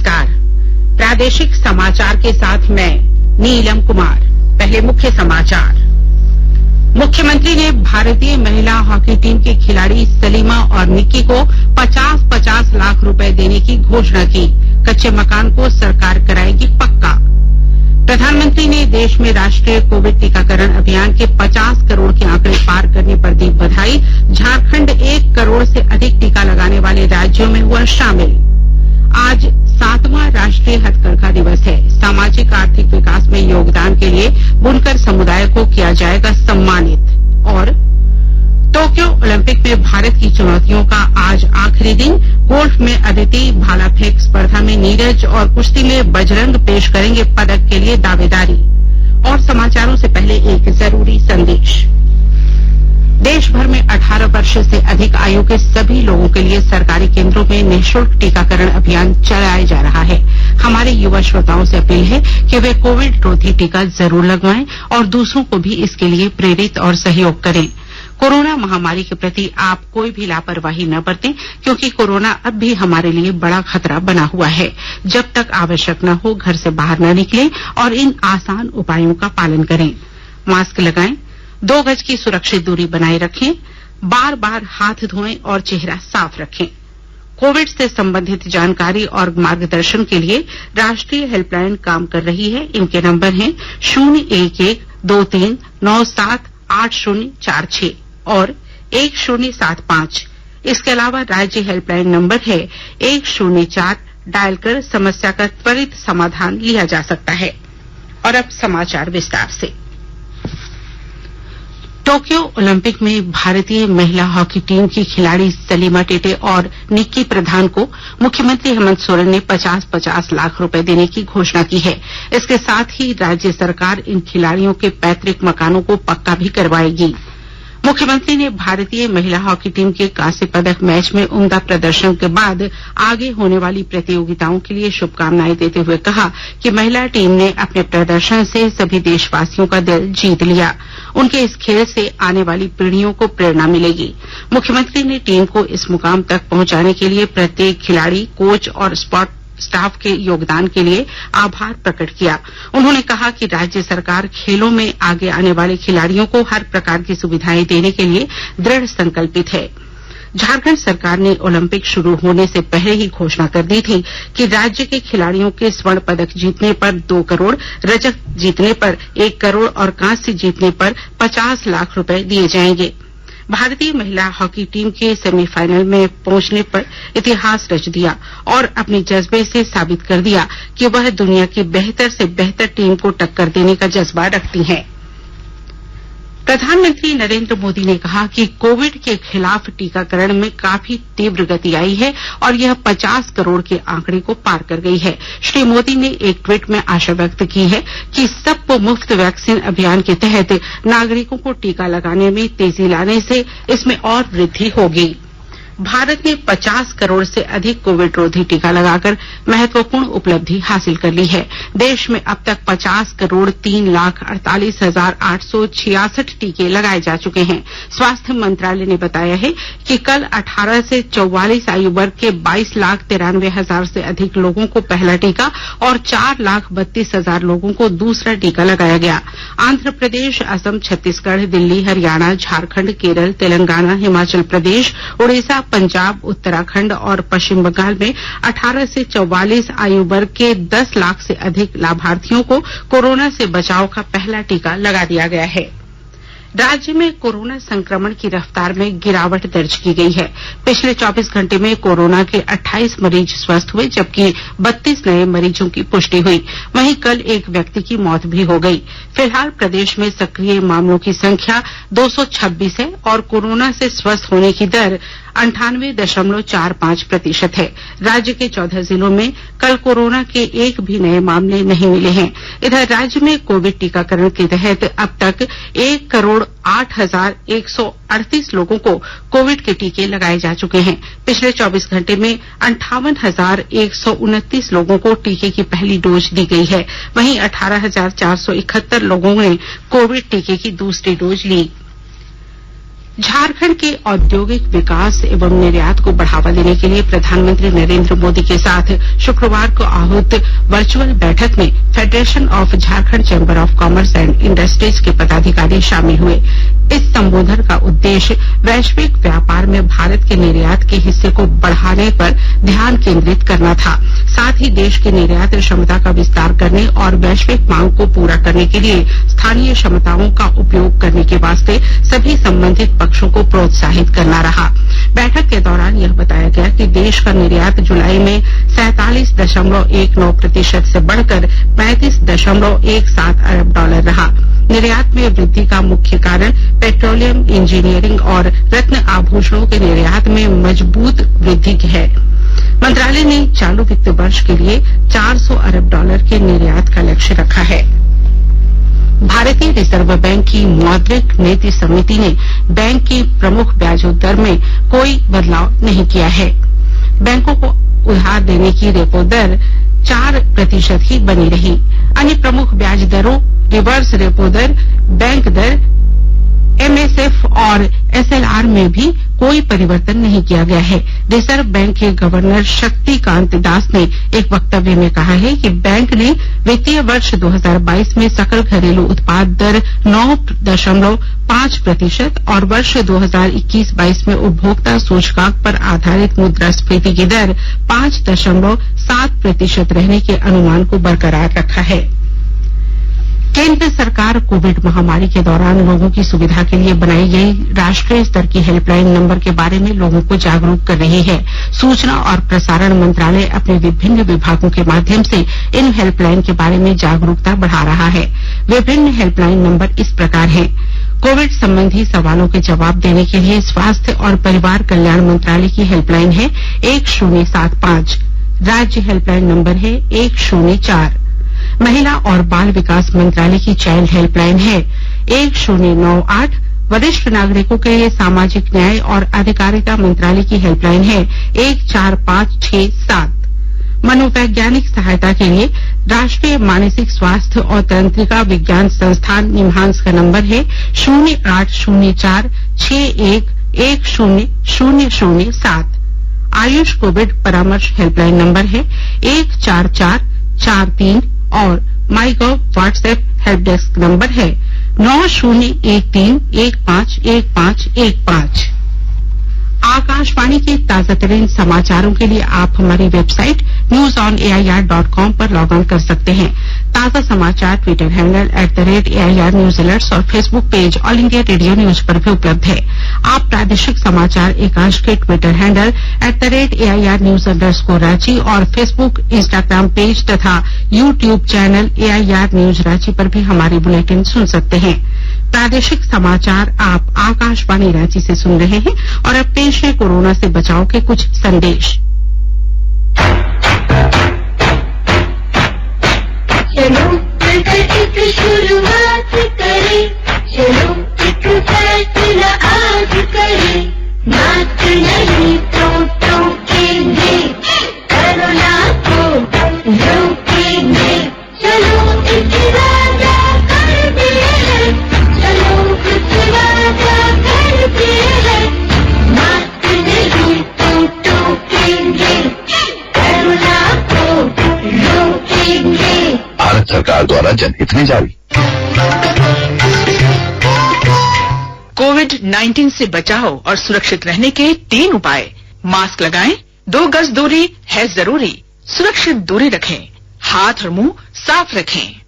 नमस्कार। प्रादेशिक समाचार के साथ मैं नीलम कुमार। पहले मुख्य समाचार। मुख्यमंत्री ने भारतीय महिला हॉकी टीम की खिलाड़ी सलीमा और निक्की को 50-50 लाख रुपए देने की घोषणा की। कच्चे मकान को सरकार कराएगी पक्का। प्रधानमंत्री ने देश में राष्ट्रीय कोविड टीकाकरण अभियान के 50 करोड़ के आंकड़े पार करने पर दी बधाई। झारखंड 1 करोड़ से अधिक टीका लगाने वाले राज्यों में हुआ शामिल। आज 7वां राष्ट्रीय हथकरघा दिवस है। सामाजिक आर्थिक विकास में योगदान के लिए बुनकर समुदाय को किया जाएगा सम्मानित। और टोक्यो ओलंपिक में भारत की चुनौतियों का आज आखिरी दिन। गोल्फ में अदिति, भाला फेंक स्पर्धा में नीरज और कुश्ती में बजरंग पेश करेंगे पदक के लिए दावेदारी। और समाचारों से पहले एक जरूरी संदेश। देश भर में 18 वर्ष से अधिक आयु के सभी लोगों के लिए सरकारी केंद्रों में निःशुल्क टीकाकरण अभियान चलाया जा रहा है। हमारे युवा श्रोताओं से अपील है कि वे कोविड रोधी टीका जरूर लगवाएं और दूसरों को भी इसके लिए प्रेरित और सहयोग करें। कोरोना महामारी के प्रति आप कोई भी लापरवाही न बरतें, क्योंकि कोरोना अब भी हमारे लिए बड़ा खतरा बना हुआ है। जब तक आवश्यक न हो घर से बाहर न निकलें और इन आसान उपायों का पालन करें। मास्क लगाएं, 2 गज की सुरक्षित दूरी बनाए रखें, बार बार हाथ धोएं और चेहरा साफ रखें। कोविड से संबंधित जानकारी और मार्गदर्शन के लिए राष्ट्रीय हेल्पलाइन काम कर रही है। इनके नंबर हैं 01123978046 और 1075। इसके अलावा राज्य हेल्पलाइन नंबर है 104। डायल कर समस्या का त्वरित समाधान लिया जा सकता है। और अब समाचार विस्तार से। टोक्यो ओलंपिक में भारतीय महिला हॉकी टीम की खिलाड़ी सलीमा टेटे और निक्की प्रधान को मुख्यमंत्री हेमंत सोरेन ने 50-50 लाख रुपए देने की घोषणा की है। इसके साथ ही राज्य सरकार इन खिलाड़ियों के पैतृक मकानों को पक्का भी करवाएगी। मुख्यमंत्री ने भारतीय महिला हॉकी टीम के कांस्य पदक मैच में उम्दा प्रदर्शन के बाद आगे होने वाली प्रतियोगिताओं के लिए शुभकामनाएं देते हुए कहा कि महिला टीम ने अपने प्रदर्शन से सभी देशवासियों का दिल जीत लिया। उनके इस खेल से आने वाली पीढ़ियों को प्रेरणा मिलेगी। मुख्यमंत्री ने टीम को इस मुकाम तक पहुंचाने के लिए प्रत्येक खिलाड़ी, कोच और स्टाफ के योगदान के लिए आभार प्रकट किया। उन्होंने कहा कि राज्य सरकार खेलों में आगे आने वाले खिलाड़ियों को हर प्रकार की सुविधाएं देने के लिए दृढ़ संकल्पित है। झारखंड सरकार ने ओलंपिक शुरू होने से पहले ही घोषणा कर दी थी कि राज्य के खिलाड़ियों के स्वर्ण पदक जीतने पर 2 करोड़, रजत जीतने पर 1 करोड़ और कांस्य जीतने पर 50 लाख रुपए दिए जाएंगे। भारतीय महिला हॉकी टीम के सेमीफाइनल में पहुंचने पर इतिहास रच दिया और अपने जज्बे से साबित कर दिया कि वह दुनिया की बेहतर से बेहतर टीम को टक्कर देने का जज्बा रखती हैं। प्रधानमंत्री नरेंद्र मोदी ने कहा कि कोविड के खिलाफ टीकाकरण में काफी तीव्र गति आई है और यह 50 करोड़ के आंकड़े को पार कर गई है। श्री मोदी ने एक ट्वीट में आशा व्यक्त की है कि सबको मुफ्त वैक्सीन अभियान के तहत नागरिकों को टीका लगाने में तेजी लाने से इसमें और वृद्धि होगी। भारत ने 50 करोड़ से अधिक कोविड रोधी टीका लगाकर महत्वपूर्ण उपलब्धि हासिल कर ली है। देश में अब तक 50 करोड़ 3,48,866 टीके लगाए जा चुके हैं। स्वास्थ्य मंत्रालय ने बताया है कि कल 18 से 44 आयु वर्ग के 22,93,000 से अधिक लोगों को पहला टीका और 4,32,000 लोगों को दूसरा टीका लगाया गया। आंध्र प्रदेश, असम, छत्तीसगढ़, दिल्ली, हरियाणा, झारखंड, केरल, तेलंगाना, हिमाचल प्रदेश, उड़ीसा, पंजाब, उत्तराखंड और पश्चिम बंगाल में 18 से 44 आयु वर्ग के 10 लाख से अधिक लाभार्थियों को कोरोना से बचाव का पहला टीका लगा दिया गया है। राज्य में कोरोना संक्रमण की रफ्तार में गिरावट दर्ज की गई है। पिछले 24 घंटे में कोरोना के 28 मरीज स्वस्थ हुए, जबकि 32 नए मरीजों की पुष्टि हुई। वहीं कल एक व्यक्ति की मौत भी हो गई। फिलहाल प्रदेश में सक्रिय मामलों की संख्या 226 है और कोरोना से स्वस्थ होने की दर 98.45% है। राज्य के 14 जिलों में कल कोरोना के एक भी नए मामले नहीं मिले हैं। इधर राज्य में कोविड टीकाकरण के तहत अब तक 1,08,138 लोगों को कोविड के टीके लगाए जा चुके हैं। पिछले 24 घंटे में 58,129 लोगों को टीके की पहली डोज दी गई है। वहीं 18,471 लोगों ने कोविड टीके की दूसरी डोज ली। झारखंड के औद्योगिक विकास एवं निर्यात को बढ़ावा देने के लिए प्रधानमंत्री नरेंद्र मोदी के साथ शुक्रवार को आहूत वर्चुअल बैठक में federation of Jharkhand chamber of commerce and industries के पदाधिकारी शामिल हुए। इस संबोधन का उद्देश्य वैश्विक व्यापार में भारत के निर्यात के हिस्से को बढ़ाने पर ध्यान केंद्रित करना था। साथ ही देश की निर्यात क्षमता का विस्तार करने और वैश्विक मांग को पूरा करने के लिए स्थानीय क्षमताओं का उपयोग करने के वास्ते सभी संबंधित पक्षों को प्रोत्साहित करना रहा। बैठक के दौरान यह बताया गया कि देश का निर्यात जुलाई में 47.19% से बढ़कर 35.17 अरब डॉलर रहा। निर्यात में वृद्धि का मुख्य कारण पेट्रोलियम, इंजीनियरिंग और रत्न आभूषणों के निर्यात में मजबूत वृद्धि है। मंत्रालय ने चालू वित्त वर्ष के लिए 400 अरब डॉलर के निर्यात का लक्ष्य रखा है। भारतीय रिजर्व बैंक की मौद्रिक नीति समिति ने बैंक की प्रमुख ब्याज दर में कोई बदलाव नहीं किया है। बैंकों को उधार देने की रेपो दर 4% ही बनी रही। अन्य प्रमुख ब्याज दरों रिवर्स रेपो दर, बैंक दर, एमएसएफ और एसएलआर में भी कोई परिवर्तन नहीं किया गया है। रिजर्व बैंक के गवर्नर शक्तिकांत दास ने एक वक्तव्य में कहा है कि बैंक ने वित्तीय वर्ष 2022 में सकल घरेलू उत्पाद दर 9.5% और वर्ष 2021-22 में उपभोक्ता सूचकांक पर आधारित मुद्रास्फीति की दर 5.7% रहने के अनुमान को बरकरार रखा है। केंद्र सरकार कोविड महामारी के दौरान लोगों की सुविधा के लिए बनाई गई राष्ट्रीय स्तर की हेल्पलाइन नंबर के बारे में लोगों को जागरूक कर रही है। सूचना और प्रसारण मंत्रालय अपने विभिन्न विभागों के माध्यम से इन हेल्पलाइन के बारे में जागरूकता बढ़ा रहा है। विभिन्न हेल्पलाइन नंबर इस प्रकार हैं। कोविड संबंधी सवालों के जवाब देने के लिए स्वास्थ्य और परिवार कल्याण मंत्रालय की हेल्पलाइन है 1075। राज्य हेल्पलाइन नंबर है 104। महिला और बाल विकास मंत्रालय की चाइल्ड हेल्पलाइन है 1098। वरिष्ठ नागरिकों के लिए सामाजिक न्याय और अधिकारिता मंत्रालय की हेल्पलाइन है 14567। मनोवैज्ञानिक सहायता के लिए राष्ट्रीय मानसिक स्वास्थ्य और तंत्रिका विज्ञान संस्थान निम्हांस का नंबर है 0804611007। आयुष कोविड परामर्श हेल्पलाइन नंबर है 14443 और MyGov WhatsApp help desk number है 9013151515। आकाशवाणी के ताजा तरीन समाचारों के लिए आप हमारी वेबसाइट newsonair.com पर लॉग ऑन कर सकते हैं। ताजा समाचार Twitter handle @AIR news alerts और Facebook page All India Radio news पर भी उपलब्ध है। आप प्रादेशिक समाचार एकांश के ट्विटर हैंडल @AIR न्यूज _रांची और फेसबुक, इंस्टाग्राम पेज तथा YouTube channel AIR news Ranchi पर भी हमारी बुलेटिन सुन सकते हैं। प्रादेशिक समाचार आप आकाशवाणी रांची से सुन रहे हैं और अब पेश है कोरोना से बचाव के कुछ संदेश। चलो मिलकर एक शुरुआत करें, चलो एक फैसला आज करें, मास्क नहीं तो टोकेंगे, कोरोना को रोकेंगे। चलो एक वादा करते हैं, चलो कुछ वादा करते हैं, मास्क नहीं तो टोकेंगे, कोरोना को रोकेंगे। भारत सरकार द्वारा जनहित में जारी। कोविड-19 से बचाव और सुरक्षित रहने के 3 उपाय। मास्क लगाएं, 2 गज दूरी है जरूरी, सुरक्षित दूरी रखें, हाथ और मुंह साफ रखें।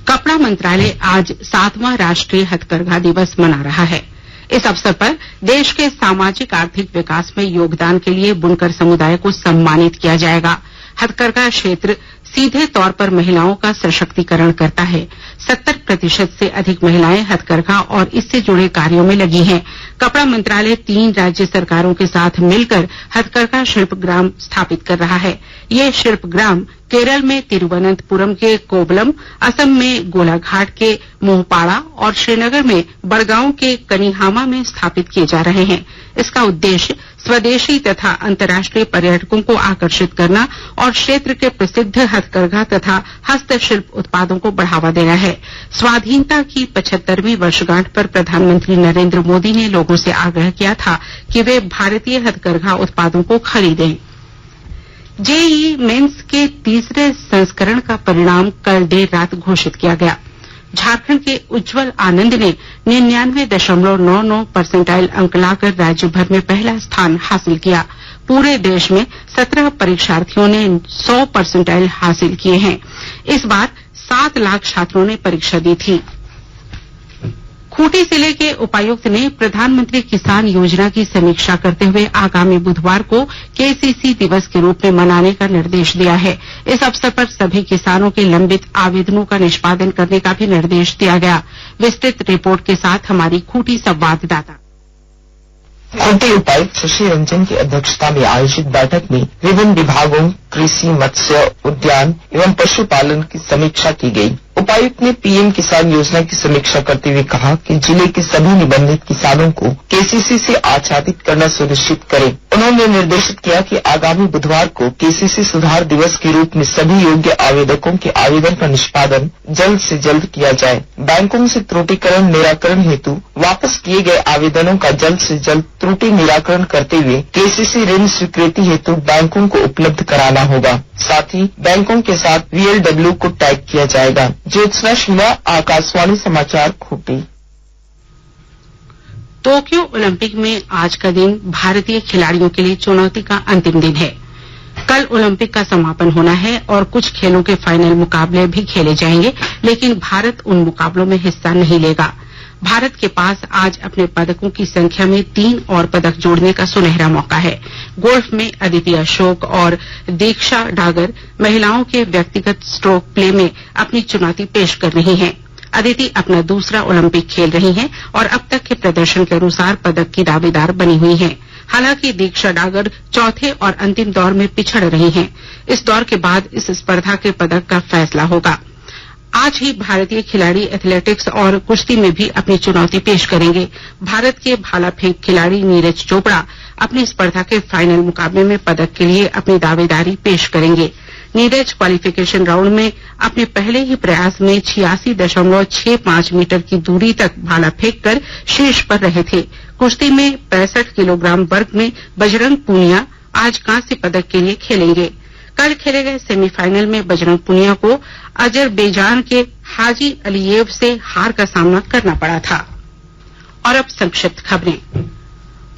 कपड़ा मंत्रालय आज 7वां राष्ट्रीय हथकरघा दिवस मना रहा है। इस अवसर पर देश के सामाजिक आर्थिक विकास में योगदान के लिए बुनकर समुदाय को सम्मानित किया जाएगा। हथकरघा क्षेत्र सीधे तौर पर महिलाओं का सशक्तिकरण करता है। 70% से अधिक महिलाएं हथकरघा और इससे जुड़े कार्यों में लगी हैं। कपड़ा मंत्रालय 3 राज्य सरकारों के साथ मिलकर हथकरघा शिल्प ग्राम स्थापित कर रहा है। ये शिल्प ग्राम केरल में तिरुवनंतपुरम के कोवलम, असम में गोलाघाट के मोहपाड़ा और श्रीनगर में बड़गांव के कनिहामा में स्थापित किए जा रहे हैं। इसका उद्देश्य स्वदेशी तथा अंतर्राष्ट्रीय पर्यटकों को आकर्षित करना और क्षेत्र के प्रसिद्ध हथकरघा तथा हस्तशिल्प उत्पादों को बढ़ावा देना है। स्वाधीनता की 75वीं वर्षगांठ पर प्रधानमंत्री नरेंद्र मोदी ने लोगों से आग्रह किया था कि वे भारतीय हथकरघा उत्पादों को खरीदें। जेईई मेंस के तीसरे संस्करण का परिणाम कल देर रात घोषित किया गया। झारखंड के उज्जवल आनंद ने 99.99% अंक लाकर राज्य भर में पहला स्थान हासिल किया। पूरे देश में 17 परीक्षार्थियों ने 100% हासिल किए हैं। इस बार 7 लाख छात्रों ने परीक्षा दी थी। खूंटी जिले के उपायुक्त ने प्रधानमंत्री किसान योजना की समीक्षा करते हुए आगामी बुधवार को केसीसी दिवस के रूप में मनाने का निर्देश दिया है। इस अवसर पर सभी किसानों के लंबित आवेदनों का निष्पादन करने का भी निर्देश दिया गया। विस्तृत रिपोर्ट के साथ हमारी खूंटी संवाददाता। खूंटी उपायुक्त शशि रंजन की अध्यक्षता में आयोजित बैठक में विभिन्न विभागों कृषि, मत्स्य, उद्यान एवं पशुपालन की समीक्षा की गई। उपायुक्त ने पीएम किसान योजना की समीक्षा करते हुए कहा कि जिले के सभी निबंधित किसानों को केसीसी से आच्छादित करना सुनिश्चित करें। उन्होंने निर्देशित किया कि आगामी बुधवार को केसीसी सुधार दिवस के रूप में सभी योग्य आवेदकों के आवेदन का निष्पादन जल्द से जल्द किया जाए। बैंकों से त्रुटिकरण निराकरण हेतु वापस किए गए आवेदनों का जल्द से जल्द त्रुटि निराकरण करते हुए केसीसी ऋण स्वीकृति हेतु बैंकों को उपलब्ध कराना होगा। साथ ही बैंकों के साथ VLW को टैग किया जाएगा। ज्योत्सना शिवा, आकाशवाणी समाचार, खूंटी। टोक्यो ओलंपिक में आज का दिन भारतीय खिलाड़ियों के लिए चुनौती का अंतिम दिन है। कल ओलंपिक का समापन होना है और कुछ खेलों के फाइनल मुकाबले भी खेले जाएंगे, लेकिन भारत उन मुकाबलों में हिस्सा नहीं लेगा। भारत के पास आज अपने पदकों की संख्या में 3 और पदक जोड़ने का सुनहरा मौका है। गोल्फ में अदिति अशोक और दीक्षा डागर महिलाओं के व्यक्तिगत स्ट्रोक प्ले में अपनी चुनौती पेश कर रही हैं। अदिति अपना दूसरा ओलंपिक खेल रही हैं और अब तक के प्रदर्शन के अनुसार पदक की दावेदार बनी हुई हैं। हालांकि दीक्षा डागर चौथे और अंतिम दौर में पिछड़ रही हैं। इस दौर के बाद इस स्पर्धा के पदक का फैसला होगा। आज ही भारतीय खिलाड़ी एथलेटिक्स और कुश्ती में भी अपनी चुनौती पेश करेंगे। भारत के भाला फेंक खिलाड़ी नीरज चोपड़ा अपनी स्पर्धा के फाइनल मुकाबले में पदक के लिए अपनी दावेदारी पेश करेंगे। नीरज क्वालिफिकेशन राउंड में अपने पहले ही प्रयास में 86.65 मीटर की दूरी तक भाला फेंक कर शीर्ष पर रहे थे। कुश्ती में 65 किलोग्राम वर्ग में बजरंग पूनिया आज कांस्य पदक के लिए खेलेंगे। कल खेले गए सेमीफाइनल में बजरंग पुनिया को अजरबैजान के हाजी अलीयेव से हार का सामना करना पड़ा था। और अब संक्षिप्त खबरें।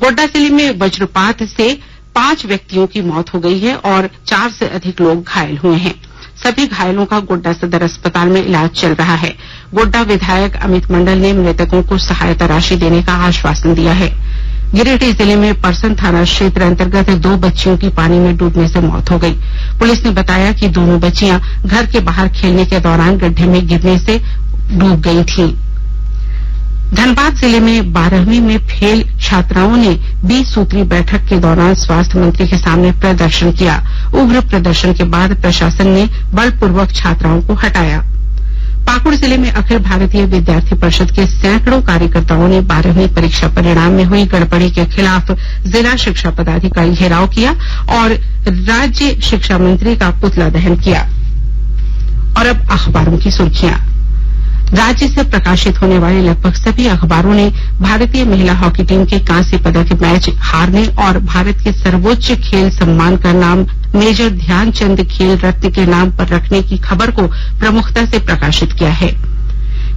गोड्डा जिले में वज्रपात से 5 व्यक्तियों की मौत हो गई है और 4 से अधिक लोग घायल हुए हैं। सभी घायलों का गोड्डा सदर अस्पताल में इलाज चल रहा है। गोड्डा विधायक अमित मंडल ने मृतकों को सहायता राशि देने का आश्वासन दिया है। गिरिडीह जिले में परसन थाना क्षेत्र अंतर्गत 2 बच्चियों की पानी में डूबने से मौत हो गई। पुलिस ने बताया कि दोनों बच्चियां घर के बाहर खेलने के दौरान गड्ढे में गिरने से डूब गई थीं। धनबाद जिले में 12वीं में फेल छात्राओं ने 20 सूत्री बैठक के दौरान स्वास्थ्य मंत्री के सामने प्रदर्शन किया। उग्र प्रदर्शन के बाद प्रशासन ने बलपूर्वक छात्राओं को हटाया। पाकुड़ जिले में अखिल भारतीय विद्यार्थी परिषद के सैकड़ों कार्यकर्ताओं ने 12वीं परीक्षा परिणाम में हुई गड़बड़ी के खिलाफ जिला शिक्षा पदाधिकारी घेराव किया और राज्य शिक्षा मंत्री का पुतला दहन किया। और अब अखबारों की सुर्खियां। राज्य से प्रकाशित होने वाले लगभग सभी अखबारों ने भारतीय महिला हॉकी टीम के कांस्य पदक मैच हारने और भारत के सर्वोच्च खेल सम्मान का नाम मेजर ध्यानचंद खेल रत्न के नाम पर रखने की खबर को प्रमुखता से प्रकाशित किया है।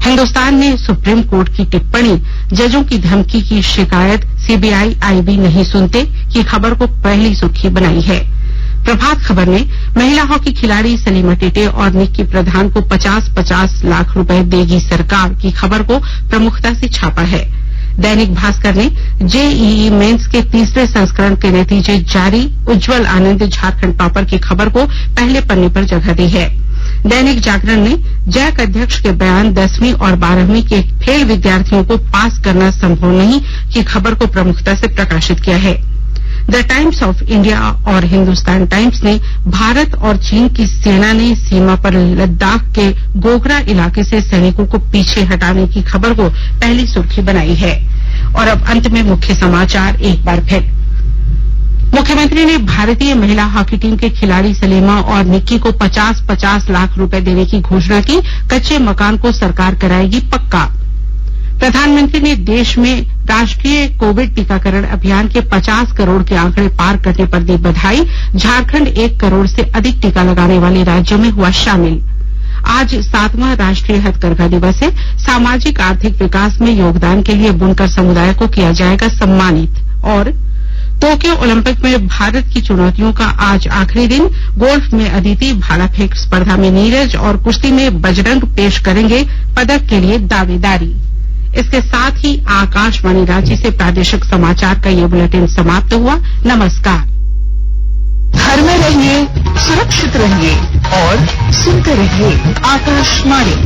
हिन्दुस्तान ने सुप्रीम कोर्ट की टिप्पणी जजों की धमकी की शिकायत सीबीआई आईबी नहीं सुनते की खबर को पहली सुर्खी बनाई है। प्रभात खबर ने महिला हॉकी खिलाड़ी सलीमा टेटे और निक्की प्रधान को 50-50 लाख रुपए देगी सरकार की खबर को प्रमुखता से छापा है। दैनिक भास्कर ने जेईई मेंस के तीसरे संस्करण के नतीजे जारी, उज्जवल आनंद झारखंड टॉपर की खबर को पहले पन्ने पर जगह दी है। दैनिक जागरण ने जैक अध्यक्ष के बयान 10वीं और 12वीं के फेल विद्यार्थियों को पास करना संभव नहीं की खबर को प्रमुखता से प्रकाशित किया है। द टाइम्स ऑफ इंडिया और हिंदुस्तान टाइम्स ने भारत और चीन की सेना ने सीमा पर लद्दाख के गोगरा इलाके से सैनिकों को पीछे हटाने की खबर को पहली सुर्खी बनाई है। और अब अंत में मुख्य समाचार एक बार फिर। मुख्यमंत्री ने भारतीय महिला हॉकी टीम के खिलाड़ी सलीमा और निक्की को 50-50 लाख रुपए देने की घोषणा की। कच्चे मकान को सरकार कराएगी पक्का। प्रधानमंत्री ने देश में राष्ट्रीय कोविड टीकाकरण अभियान के 50 करोड़ के आंकड़े पार करने पर दी बधाई। झारखंड 1 करोड़ से अधिक टीका लगाने वाले राज्यों में हुआ शामिल। आज 7वां राष्ट्रीय हथकरघा दिवस है। सामाजिक आर्थिक विकास में योगदान के लिए बुनकर समुदाय को किया जाएगा सम्मानित। और टोक्यो ओलंपिक में भारत की चुनौतियों का आज आखिरी दिन। गोल्फ में अदिति, भाला फेंक स्पर्धा में नीरज और कुश्ती में बजरंग पेश करेंगे पदक के लिए दावेदारी। इसके साथ ही आकाशवाणी रांची से प्रादेशिक समाचार का ये बुलेटिन समाप्त हुआ। नमस्कार। घर में रहिए, सुरक्षित रहिए और सुनते रहिए आकाशवाणी।